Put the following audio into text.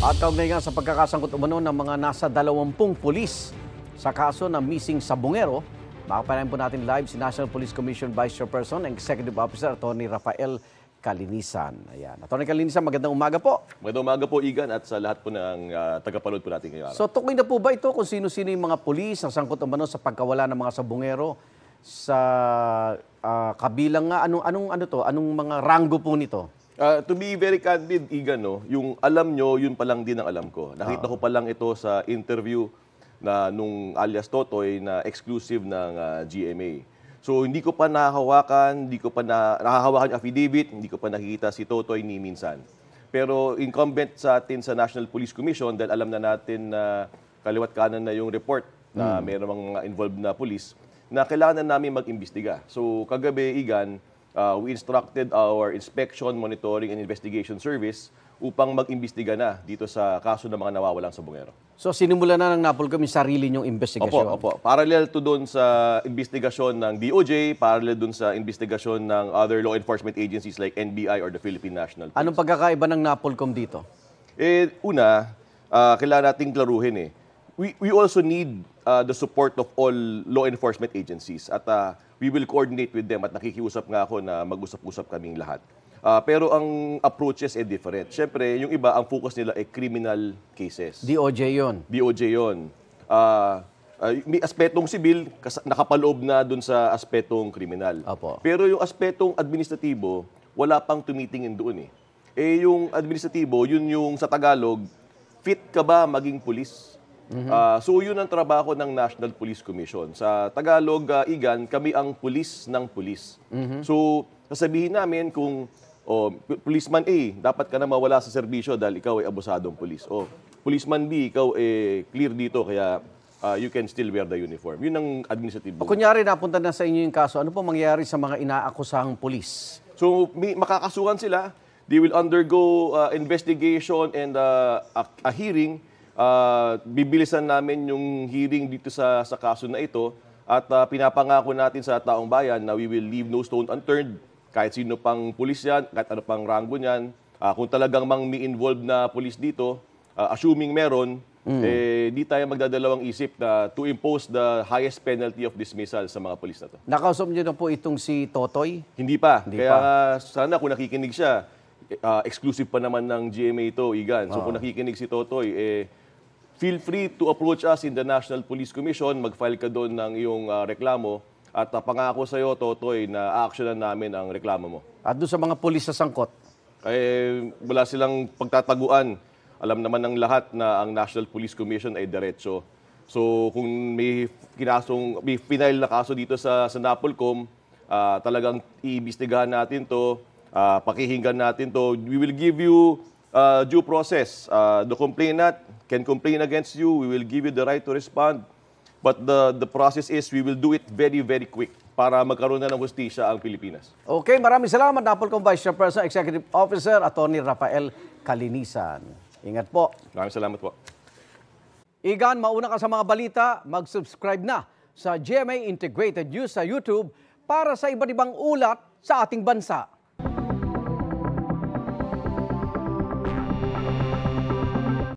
At kaugnay nga sa pagkakasangkot umano ng mga nasa 20 pulis sa kaso ng missing sabungero, makapanayan po natin live si National Police Commission Vice Chairperson and Executive Officer Atty. Rafael Calinisan. Ayan. Atty. Calinisan, magandang umaga po. Magandang umaga po, Igan, at sa lahat po ng tagapanood po natin ngayon. So, tukoy na po ba ito kung sino-sino yung mga pulis na sangkot umano sa pagkawala ng mga sabungero sa kabilang nga, anong mga ranggo po nito? To be very candid, Igan, no, yung alam nyo, yun pa lang din ang alam ko. Nakita ko pa lang ito sa interview na nung alias Totoy na exclusive ng GMA. So hindi ko pa nahahawakan, hindi ko pa nahahawakan yung affidavit, hindi ko pa nakikita si Totoy ni minsan. Pero incumbent sa atin sa National Police Commission, dahil alam na natin na kaliwat kanan na yung report na mayroong mga involved na police, na kailangan na namin mag-imbestiga. So kagabi, Igan, we instructed our Inspection, Monitoring, and Investigation Service upang mag-imbestiga na dito sa kaso ng mga nawawalang sabungero. So, sinimula na ng NAPOLCOM yung sarili niyong investigasyon? Opo. Parallel to doon sa investigasyon ng DOJ, parallel doon sa investigasyon ng other law enforcement agencies like NBI or the Philippine National Police. Anong pagkakaiba ng NAPOLCOM dito? Una, kailangan nating klaruhin we also need the support of all law enforcement agencies at we will coordinate with them at nakikiusap nga ako na mag-usap-usap kaming lahat. Pero ang approaches different. Siyempre, yung iba, ang focus nila ay criminal cases. DOJ yun? DOJ yun. May aspetong sibil, nakapaloob na dun sa aspetong kriminal. Opo. Pero yung aspetong administratibo, wala pang tumitingin doon yung administratibo, yun yung sa Tagalog, fit ka ba maging pulis? So yun ang trabaho ng National Police Commission. Sa Tagalog, Igan, kami ang pulis ng pulis. So sasabihin namin kung policeman A, dapat ka na mawala sa serbisyo dahil ikaw ay abusadong pulis. Policeman B, ikaw clear dito kaya you can still wear the uniform. Yun ang administrative. Kunyari napunta na sa inyo yung kaso, ano po mangyayari sa mga inaakusahang pulis? So makakasuhan sila. They will undergo investigation and a hearing. Bibilisan namin yung hearing dito sa kaso na ito at pinapangako natin sa taong bayan na we will leave no stone unturned kahit sino pang pulis yan, kahit ano pang ranggo niyan. Kung talagang may involved na pulis dito, assuming meron, di tayo magdadalawang isip na to impose the highest penalty of dismissal sa mga pulis na to. Nakausap niyo na po itong si Totoy? Hindi pa. Kaya sana kung nakikinig siya, exclusive pa naman ng GMA ito, Igan. So kung nakikinig si Totoy, feel free to approach us in the National Police Commission. Mag-file ka doon ng iyong reklamo. At pangako sa iyo, Totoy, na a-actionan namin ang reklamo mo. At doon sa mga pulis sa sangkot? Wala silang pagtataguan. Alam naman ng lahat na ang National Police Commission ay diretso. So kung may final na kaso dito sa NAPOLCOM, talagang iimbestigahan natin to, pakihinggan natin to. We will give you due process. The complainant can complain against you. We will give you the right to respond. But the process is we will do it very, very quick para magkaroon na ng hustisya ang Pilipinas. Okay, maraming salamat. NAPOLCOM Vice Chairperson, Executive Officer, Atty. Rafael Calinisan. Ingat po. Maraming salamat po. Igan, mauna ka sa mga balita, mag-subscribe na sa GMA Integrated News sa YouTube para sa iba't ibang ulat sa ating bansa.